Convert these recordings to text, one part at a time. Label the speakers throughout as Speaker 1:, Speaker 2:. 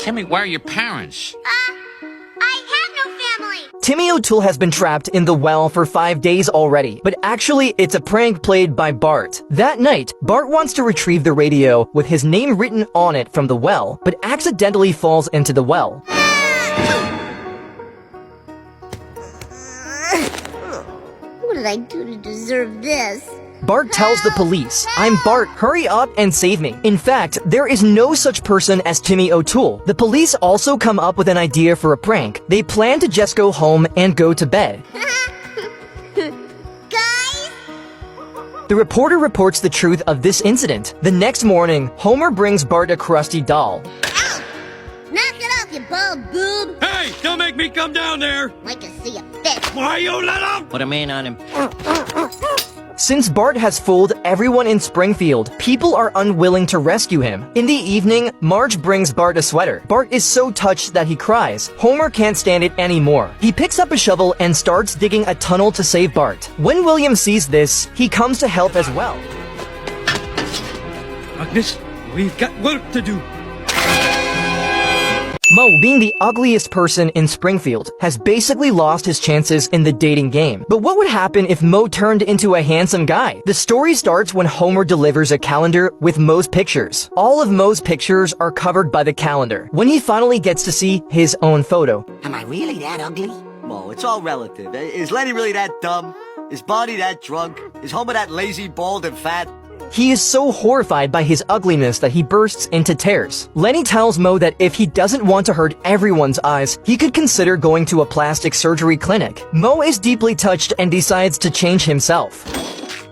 Speaker 1: Timmy, where are your parents?
Speaker 2: I have no family!
Speaker 3: Timmy O'Toole has been trapped in the well for 5 days already, but actually it's a prank played by Bart. That night, Bart wants to retrieve the radio with his name written on it from the well, but accidentally falls into the well.
Speaker 2: What did I do to deserve this?
Speaker 3: Bart tells the police, "I'm Bart, hurry up and save me." In fact, there is no such person as Timmy O'Toole. The police also come up with an idea for a prank. They plan to just go home and go to bed.
Speaker 2: Guys?
Speaker 3: The reporter reports the truth of this incident. The next morning, Homer brings Bart a crusty doll.
Speaker 2: Ow! Knock it off, you bald boob!
Speaker 4: Hey, don't make me come down there!
Speaker 2: Like to see a fit.
Speaker 4: Why you let him?
Speaker 1: Put a man on him.
Speaker 3: Since Bart has fooled everyone in Springfield, people are unwilling to rescue him. In the evening, Marge brings Bart a sweater. Bart is so touched that he cries. Homer can't stand it anymore. He picks up a shovel and starts digging a tunnel to save Bart. When William sees this, he comes to help as well.
Speaker 4: Agnes, we've got work to do.
Speaker 3: Mo, being the ugliest person in Springfield, has basically lost his chances in the dating game. But what would happen if Mo turned into a handsome guy? The story starts when Homer delivers a calendar with Mo's pictures. All of Mo's pictures are covered by the calendar. When he finally gets to see his own photo.
Speaker 5: Am I really that ugly?
Speaker 6: Mo, it's all relative. Is Lenny really that dumb? Is Barney that drunk? Is Homer that lazy, bald, and fat?
Speaker 3: He is so horrified by his ugliness that he bursts into tears. Lenny tells Mo that if he doesn't want to hurt everyone's eyes, he could consider going to a plastic surgery clinic. Mo is deeply touched and decides to change himself.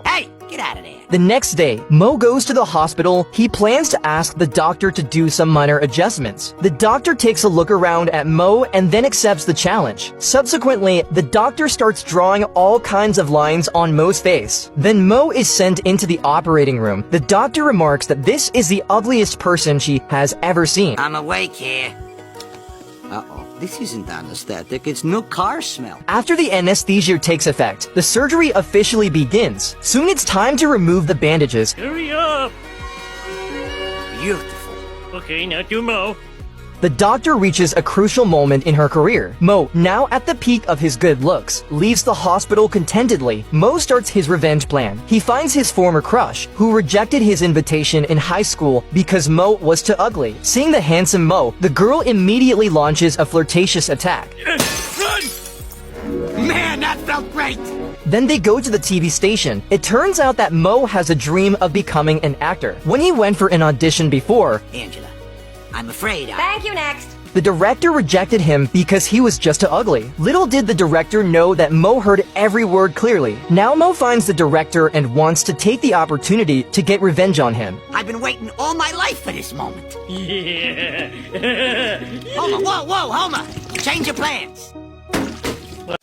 Speaker 5: Hey, get out of there.
Speaker 3: The next day, Mo goes to the hospital. He plans to ask the doctor to do some minor adjustments. The doctor takes a look around at Mo and then accepts the challenge. Subsequently, the doctor starts drawing all kinds of lines on Mo's face. Then Mo is sent into the operating room. The doctor remarks that this is the ugliest person she has ever seen.
Speaker 5: I'm awake here.
Speaker 6: Uh-oh. This isn't anesthetic. It's milk car smell.
Speaker 3: After the anesthesia takes effect, the surgery officially begins. Soon it's time to remove the bandages.
Speaker 4: Hurry up!
Speaker 6: Beautiful.
Speaker 4: Okay, now do Mo.
Speaker 3: The doctor reaches a crucial moment in her career. Mo, now at the peak of his good looks, leaves the hospital contentedly. Mo starts his revenge plan. He finds his former crush, who rejected his invitation in high school because Mo was too ugly. Seeing the handsome Mo, the girl immediately launches a flirtatious attack.
Speaker 4: Run!
Speaker 5: Man, that felt great.
Speaker 3: Then they go to the TV station. It turns out that Mo has a dream of becoming an actor. When he went for an audition before,
Speaker 5: Angela, I'm afraid
Speaker 2: Thank you, next.
Speaker 3: the director rejected him because he was just too ugly. Little did the director know that Mo heard every word clearly. Now Mo finds the director and wants to take the opportunity to get revenge on him.
Speaker 5: I've been waiting all my life for this moment.
Speaker 4: Yeah.
Speaker 5: Homer, whoa, Homer! Change your plans.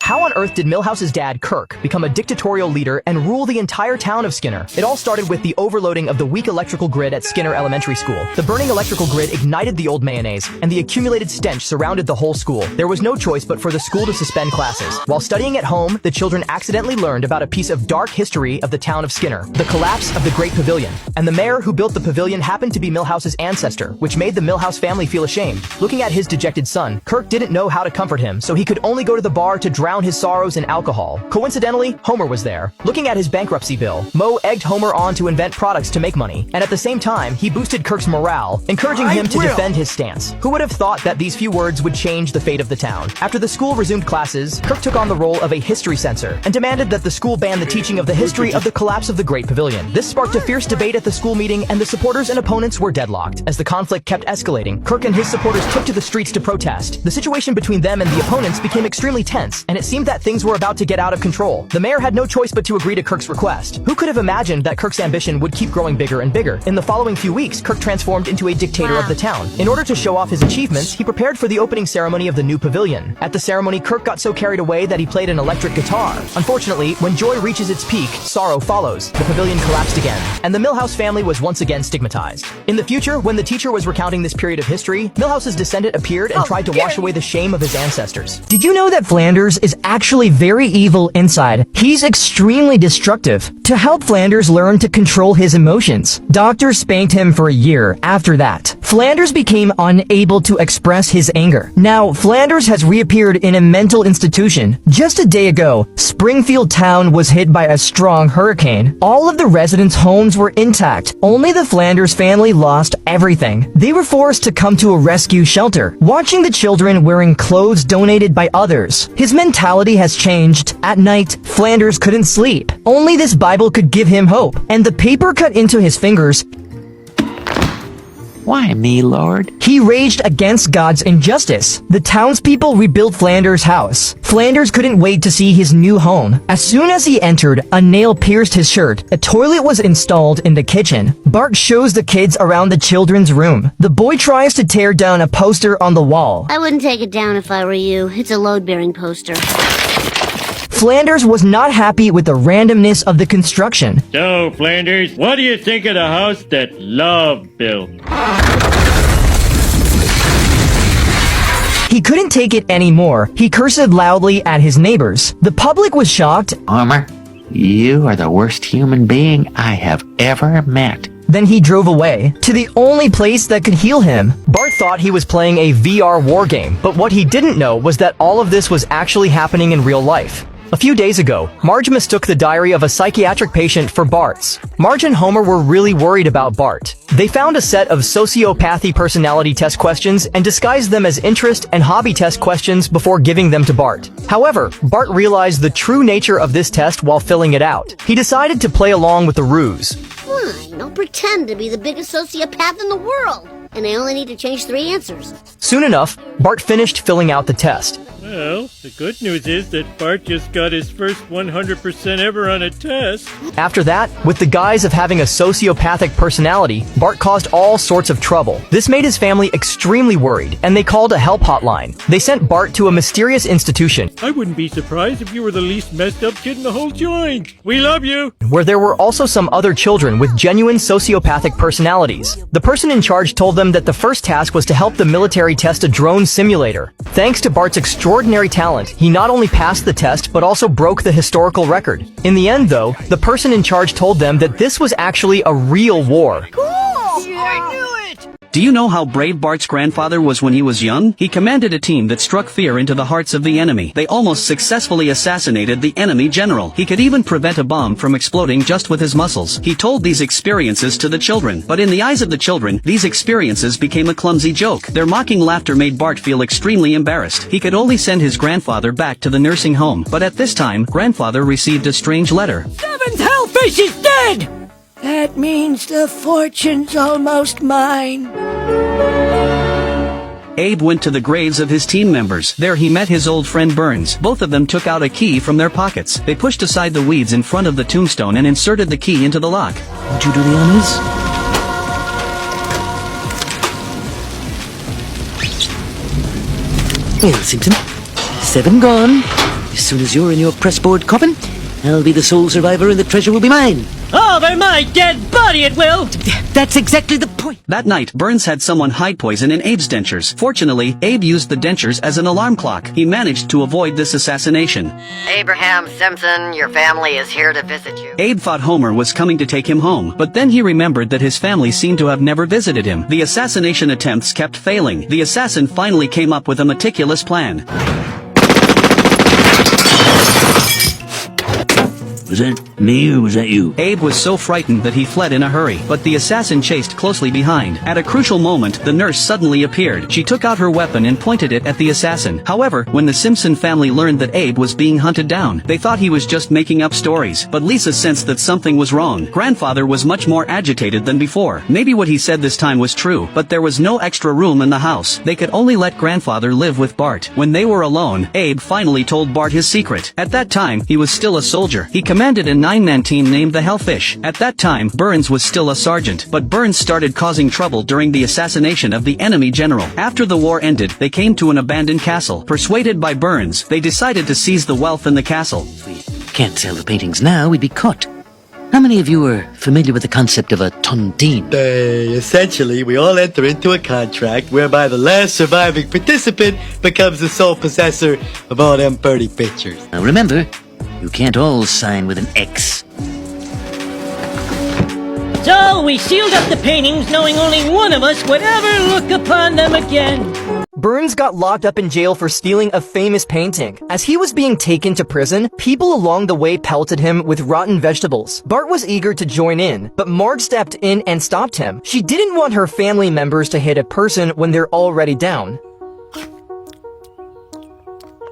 Speaker 7: How on earth did Milhouse's dad, Kirk, become a dictatorial leader and rule the entire town of Skinner? It all started with the overloading of the weak electrical grid at Skinner Elementary School. The burning electrical grid ignited the old mayonnaise, and the accumulated stench surrounded the whole school. There was no choice but for the school to suspend classes. While studying at home, the children accidentally learned about a piece of dark history of the town of Skinner, the collapse of the Great Pavilion. And the mayor who built the pavilion happened to be Milhouse's ancestor, which made the Milhouse family feel ashamed. Looking at his dejected son, Kirk didn't know how to comfort him, so he could only go to the bar to drown his sorrows in alcohol. Coincidentally, Homer was there. Looking at his bankruptcy bill, Mo egged Homer on to invent products to make money, and at the same time, he boosted Kirk's morale, encouraging him to defend his stance. Who would have thought that these few words would change the fate of the town? After the school resumed classes, Kirk took on the role of a history censor and demanded that the school ban the teaching of the history of the collapse of the Great Pavilion. This sparked a fierce debate at the school meeting, and the supporters and opponents were deadlocked. As the conflict kept escalating, Kirk and his supporters took to the streets to protest. The situation between them and the opponents became extremely tense, and it seemed that things were about to get out of control. The mayor had no choice but to agree to Kirk's request. Who could have imagined that Kirk's ambition would keep growing bigger and bigger? In the following few weeks, Kirk transformed into a dictator of the town. In order to show off his achievements, he prepared for the opening ceremony of the new pavilion. At the ceremony, Kirk got so carried away that he played an electric guitar. Unfortunately, when joy reaches its peak, sorrow follows. The pavilion collapsed again, and the Milhouse family was once again stigmatized. In the future, when the teacher was recounting this period of history, Milhouse's descendant appeared and tried to wash away the shame of his ancestors.
Speaker 3: Did you know that Flanders is actually very evil inside? He's extremely destructive. To help Flanders learn to control his emotions, doctors spanked him for a year. After that, Flanders became unable to express his anger. Now, Flanders has reappeared in a mental institution. Just a day ago, Springfield town was hit by a strong hurricane. All of the residents' homes were intact. Only the Flanders family lost everything. They were forced to come to a rescue shelter, watching the children wearing clothes donated by others. His mentality has changed. At night, Flanders couldn't sleep. Only this Bible could give him hope, and the paper cut into his fingers.
Speaker 1: Why me, Lord?
Speaker 3: He raged against God's injustice. The townspeople rebuilt Flanders' house. Flanders couldn't wait to see his new home. As soon as he entered, a nail pierced his shirt. A toilet was installed in the kitchen. Bart shows the kids around the children's room. The boy tries to tear down a poster on the wall.
Speaker 2: I wouldn't take it down if I were you. It's a load-bearing poster.
Speaker 3: Flanders was not happy with the randomness of the construction.
Speaker 4: So, Flanders, what do you think of the house that Love built?
Speaker 3: He couldn't take it anymore. He cursed loudly at his neighbors. The public was shocked.
Speaker 1: Homer, you are the worst human being I have ever met.
Speaker 3: Then he drove away to the only place that could heal him. Bart thought he was playing a VR war game, but what he didn't know was that all of this was actually happening in real life. A few days ago, Marge mistook the diary of a psychiatric patient for Bart's. Marge and Homer were really worried about Bart. They found a set of sociopathy personality test questions and disguised them as interest and hobby test questions before giving them to Bart. However, Bart realized the true nature of this test while filling it out. He decided to play along with the ruse.
Speaker 2: Fine, I'll pretend to be the biggest sociopath in the world. And I only need to change 3 answers.
Speaker 3: Soon enough, Bart finished filling out the test.
Speaker 4: Well, the good news is that Bart just got his first 100% ever on a test.
Speaker 3: After that, with the guise of having a sociopathic personality, Bart caused all sorts of trouble. This made his family extremely worried, and they called a help hotline. They sent Bart to a mysterious institution,
Speaker 4: I wouldn't be surprised if you were the least messed up kid in the whole joint. We love you.
Speaker 3: where there were also some other children with genuine sociopathic personalities. The person in charge told them that the first task was to help the military test a drone simulator. Thanks to Bart's extraordinary talent, he not only passed the test, but also broke the historical record. In the end, though, the person in charge told them that this was actually a real war.
Speaker 8: Do you know how brave Bart's grandfather was when he was young? He commanded a team that struck fear into the hearts of the enemy. They almost successfully assassinated the enemy general. He could even prevent a bomb from exploding just with his muscles. He told these experiences to the children. But in the eyes of the children, these experiences became a clumsy joke. Their mocking laughter made Bart feel extremely embarrassed. He could only send his grandfather back to the nursing home. But at this time, grandfather received a strange letter.
Speaker 5: 7th Hellfish is dead! That means the fortune's almost mine.
Speaker 8: Abe went to the graves of his team members. There he met his old friend Burns. Both of them took out a key from their pockets. They pushed aside the weeds in front of the tombstone and inserted the key into the lock.
Speaker 5: Would you do the honors? Well, Simpson, 7 gone. As soon as you're in your pressboard coffin, I'll be the sole survivor and the treasure will be mine.
Speaker 9: Over my dead body it will!
Speaker 5: That's exactly the point.
Speaker 8: That night, Burns had someone hide poison in Abe's dentures. Fortunately, Abe used the dentures as an alarm clock. He managed to avoid this assassination.
Speaker 10: Abraham Simpson, your family is here to visit you.
Speaker 8: Abe thought Homer was coming to take him home, but then he remembered that his family seemed to have never visited him. The assassination attempts kept failing. The assassin finally came up with a meticulous plan.
Speaker 5: Was that me or was that you?
Speaker 8: Abe was so frightened that he fled in a hurry, but the assassin chased closely behind. At a crucial moment, the nurse suddenly appeared. She took out her weapon and pointed it at the assassin. However, when the Simpson family learned that Abe was being hunted down, they thought he was just making up stories. But Lisa sensed that something was wrong. Grandfather was much more agitated than before. Maybe what he said this time was true, but there was no extra room in the house. They could only let grandfather live with Bart. When they were alone, Abe finally told Bart his secret. At that time, he was still a soldier. He commanded a 9-man team named the Hellfish. At that time, Burns was still a sergeant, but Burns started causing trouble during the assassination of the enemy general. After the war ended, they came to an abandoned castle. Persuaded by Burns, they decided to seize the wealth in the castle.
Speaker 5: We can't sell the paintings now, we'd be caught. How many of you are familiar with the concept of a tontine?
Speaker 11: Essentially, we all enter into a contract whereby the last surviving participant becomes the sole possessor of all them pretty pictures.
Speaker 5: Now remember, you can't all sign with an X.
Speaker 9: So we sealed up the paintings knowing only one of us would ever look upon them again.
Speaker 3: Burns got locked up in jail for stealing a famous painting. As he was being taken to prison, people along the way pelted him with rotten vegetables. Bart was eager to join in, but Marge stepped in and stopped him. She didn't want her family members to hit a person when they're already down.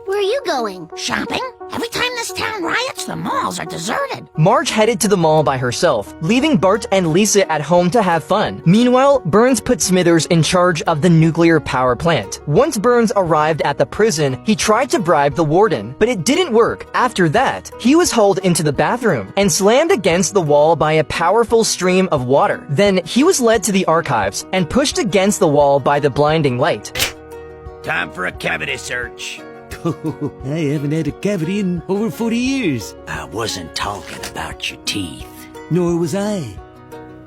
Speaker 2: Where are you going?
Speaker 12: Shopping? Every time this town riots, the malls are deserted.
Speaker 3: Marge headed to the mall by herself, leaving Bart and Lisa at home to have fun. Meanwhile, Burns put Smithers in charge of the nuclear power plant. Once Burns arrived at the prison, he tried to bribe the warden, but it didn't work. After that, he was hauled into the bathroom and slammed against the wall by a powerful stream of water. Then he was led to the archives and pushed against the wall by the blinding light.
Speaker 13: Time for a cavity search.
Speaker 5: I haven't had a cavity in over 40 years.
Speaker 13: I wasn't talking about your teeth.
Speaker 5: Nor was I.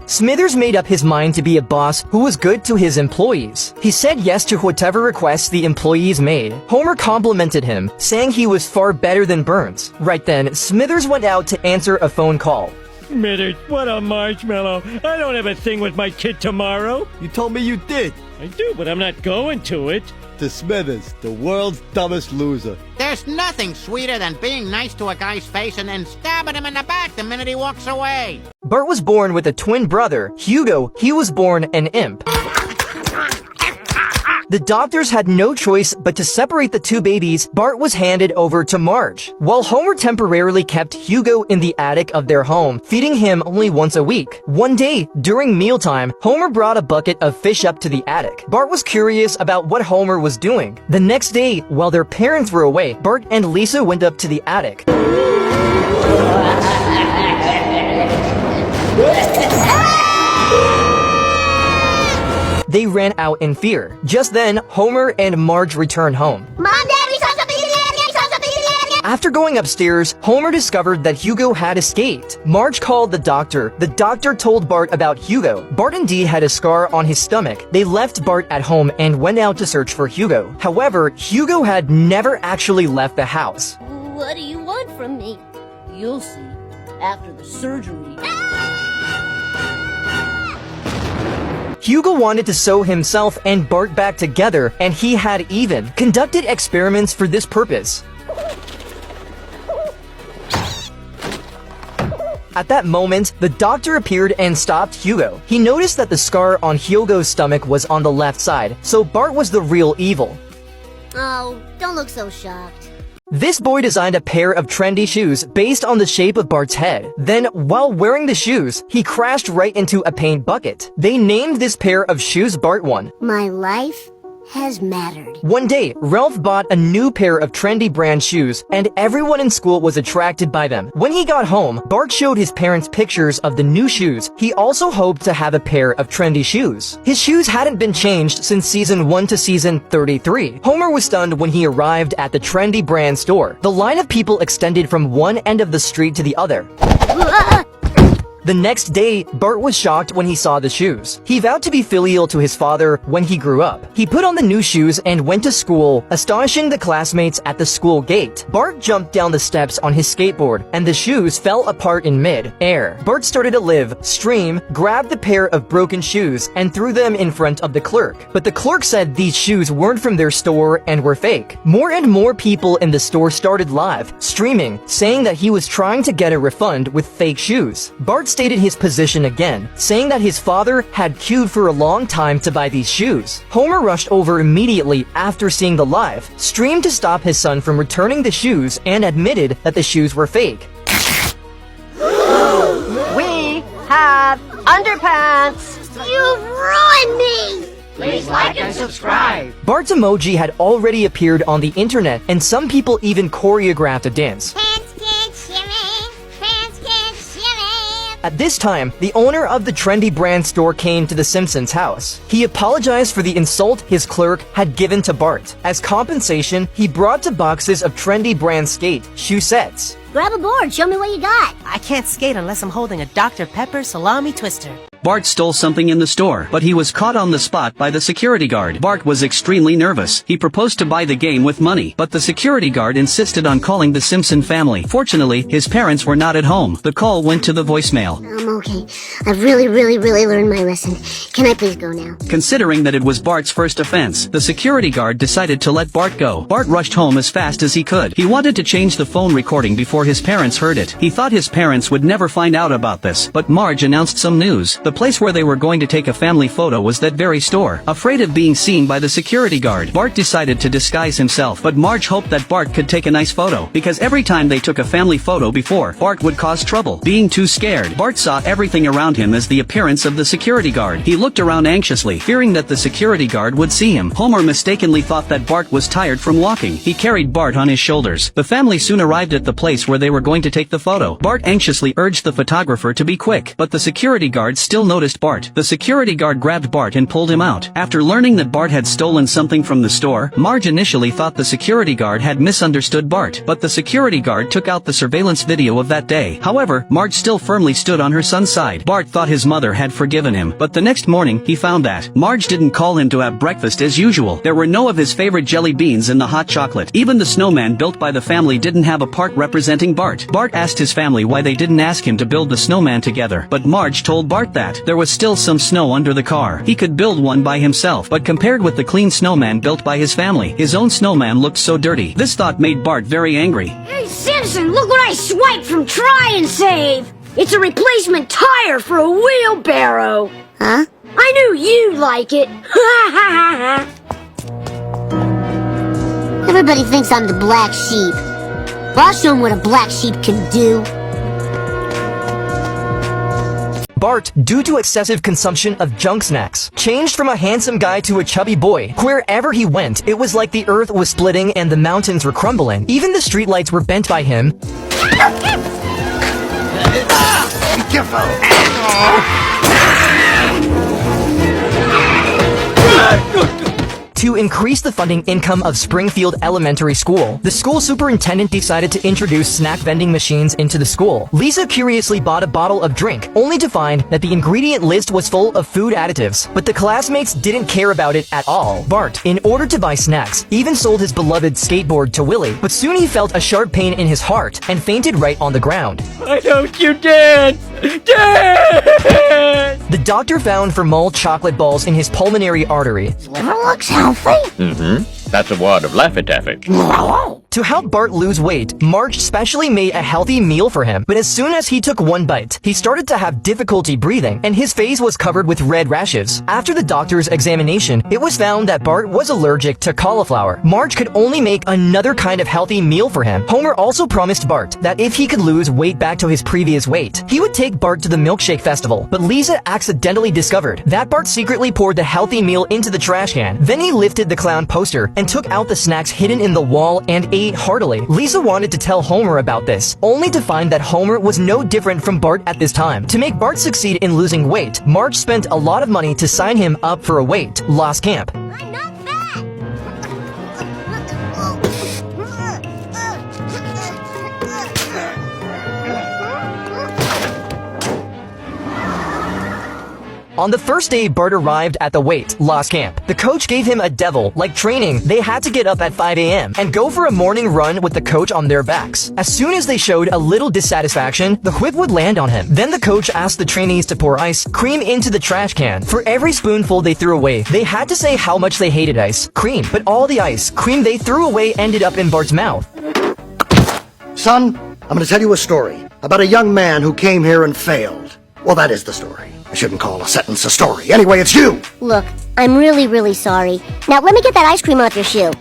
Speaker 3: Smithers made up his mind to be a boss who was good to his employees. He said yes to whatever requests the employees made. Homer complimented him, saying he was far better than Burns. Right then, Smithers went out to answer a phone call.
Speaker 4: Smithers, what a marshmallow. I don't have a thing with my kid tomorrow.
Speaker 6: You told me you did.
Speaker 4: I do, but I'm not going to it.
Speaker 11: To Smithers, the world's dumbest loser.
Speaker 12: There's nothing sweeter than being nice to a guy's face and then stabbing him in the back the minute he walks away.
Speaker 3: Bart was born with a twin brother, Hugo. He was born an imp. The doctors had no choice but to separate the two babies. Bart was handed over to Marge, while Homer temporarily kept Hugo in the attic of their home, feeding him only once a week. One day, during mealtime, Homer brought a bucket of fish up to the attic. Bart was curious about what Homer was doing. The next day, while their parents were away, Bart and Lisa went up to the attic. They ran out in fear. Just then, Homer and Marge returned home.
Speaker 2: Mom, Dad, we saw something in the attic! We saw something in the attic!
Speaker 3: After going upstairs, Homer discovered that Hugo had escaped. Marge called the doctor. The doctor told Bart about Hugo. Bart indeed had a scar on his stomach. They left Bart at home and went out to search for Hugo. However, Hugo had never actually left the house.
Speaker 2: What do you want from me? You'll see. After the surgery.
Speaker 3: Hugo wanted to sew himself and Bart back together, and he had even conducted experiments for this purpose. At that moment, the doctor appeared and stopped Hugo. He noticed that the scar on Hugo's stomach was on the left side, so Bart was the real evil.
Speaker 2: Oh, don't look so shocked.
Speaker 3: This boy designed a pair of trendy shoes based on the shape of Bart's head. Then, while wearing the shoes, he crashed right into a paint bucket. They named this pair of shoes Bart 1.
Speaker 2: My life has mattered.
Speaker 3: One day, Ralph bought a new pair of trendy brand shoes, and everyone in school was attracted by them. When he got home, Bart showed his parents pictures of the new shoes. He also hoped to have a pair of trendy shoes. His shoes hadn't been changed since season 1 to season 33. Homer was stunned when he arrived at the trendy brand store. The line of people extended from one end of the street to the other. The next day, Bart was shocked when he saw the shoes. He vowed to be filial to his father when he grew up. He put on the new shoes and went to school, astonishing the classmates at the school gate. Bart jumped down the steps on his skateboard, and the shoes fell apart in mid-air. Bart started to live, scream, grabbed the pair of broken shoes, and threw them in front of the clerk. But the clerk said these shoes weren't from their store and were fake. More and more people in the store started live, streaming, saying that he was trying to get a refund with fake shoes. Bart stated his position again, saying that his father had queued for a long time to buy these shoes. Homer rushed over immediately after seeing the live, streamed to stop his son from returning the shoes, and admitted that the shoes were fake.
Speaker 10: We have underpants.
Speaker 2: You've ruined me!
Speaker 12: Please like and subscribe.
Speaker 3: Bart's emoji had already appeared on the internet, and some people even choreographed a dance. At this time, the owner of the trendy brand store came to the Simpsons' house. He apologized for the insult his clerk had given to Bart. As compensation, he brought 2 boxes of trendy brand skate shoe sets.
Speaker 2: Grab a board, show me what you got.
Speaker 14: I can't skate unless I'm holding a Dr. Pepper salami twister.
Speaker 8: Bart stole something in the store, but he was caught on the spot by the security guard. Bart was extremely nervous. He proposed to buy the game with money, but the security guard insisted on calling the Simpson family. Fortunately, his parents were not at home. The call went to the voicemail.
Speaker 2: I'm okay. I've really learned my lesson. Can I please go now?
Speaker 8: Considering that it was Bart's first offense, the security guard decided to let Bart go. Bart rushed home as fast as he could. He wanted to change the phone recording before his parents heard it. He thought his parents would never find out about this, but Marge announced some news. The place where they were going to take a family photo was that very store. Afraid of being seen by the security guard, Bart decided to disguise himself, but Marge hoped that Bart could take a nice photo, because every time they took a family photo before, Bart would cause trouble. Being too scared, Bart saw everything around him as the appearance of the security guard. He looked around anxiously, fearing that the security guard would see him. Homer mistakenly thought that Bart was tired from walking. He carried Bart on his shoulders. The family soon arrived at the place where they were going to take the photo. Bart anxiously urged the photographer to be quick, but the security guard still noticed Bart. The security guard grabbed Bart and pulled him out. After learning that Bart had stolen something from the store, Marge initially thought the security guard had misunderstood Bart, but the security guard took out the surveillance video of that day. However, Marge still firmly stood on her son's side. Bart thought his mother had forgiven him, but the next morning, he found that Marge didn't call him to have breakfast as usual. There were no of his favorite jelly beans in the hot chocolate. Even the snowman built by the family didn't have a part representing Bart. Bart asked his family why they didn't ask him to build the snowman together, but Marge told Bart that there was still some snow under the car. He could build one by himself, but compared with the clean snowman built by his family, his own snowman looked so dirty. This thought made Bart very angry.
Speaker 14: Hey Simpson, look what I swiped from Try and Save! It's a replacement tire for a wheelbarrow!
Speaker 2: Huh?
Speaker 14: I knew you'd like it! Ha ha ha ha!
Speaker 2: Everybody thinks I'm the black sheep. Well, I'll show them what a black sheep can do.
Speaker 3: Bart, due to excessive consumption of junk snacks, changed from a handsome guy to a chubby boy. Wherever he went, it was like the earth was splitting and the mountains were crumbling. Even the streetlights were bent by him.
Speaker 13: Be careful!
Speaker 3: To increase the funding income of Springfield Elementary School, the school superintendent decided to introduce snack vending machines into the school. Lisa curiously bought a bottle of drink, only to find that the ingredient list was full of food additives, but the classmates didn't care about it at all. Bart, in order to buy snacks, even sold his beloved skateboard to Willie, but soon he felt a sharp pain in his heart and fainted right on the ground.
Speaker 4: Why don't you dance? Dance!
Speaker 3: The doctor found vermouth chocolate balls in his pulmonary artery.
Speaker 2: Liver looks healthy.
Speaker 15: That's a wad of Laffy Taffy.
Speaker 3: To help Bart lose weight, Marge specially made a healthy meal for him, but as soon as he took one bite, he started to have difficulty breathing, and his face was covered with red rashes. After the doctor's examination, it was found that Bart was allergic to cauliflower. Marge could only make another kind of healthy meal for him. Homer also promised Bart that if he could lose weight back to his previous weight, he would take Bart to the milkshake festival, but Lisa accidentally discovered that Bart secretly poured the healthy meal into the trash can. Then he lifted the clown poster and took out the snacks hidden in the wall and ate heartily. Lisa wanted to tell Homer about this, only to find that Homer was no different from Bart at this time. To make Bart succeed in losing weight, Marge spent a lot of money to sign him up for a weight loss camp.
Speaker 2: I'm not fat!
Speaker 3: On the first day Bart arrived at the weight loss camp, the coach gave him a devil. Like training, they had to get up at 5 a.m. and go for a morning run with the coach on their backs. As soon as they showed a little dissatisfaction, the whip would land on him. Then the coach asked the trainees to pour ice cream into the trash can. For every spoonful they threw away, they had to say how much they hated ice cream. But all the ice cream they threw away ended up in Bart's mouth.
Speaker 16: Son, I'm going to tell you a story about a young man who came here and failed. Well, that is the story. I shouldn't call a sentence a story. Anyway, it's you!
Speaker 2: Look, I'm really sorry. Now let me get that ice cream off your shoe.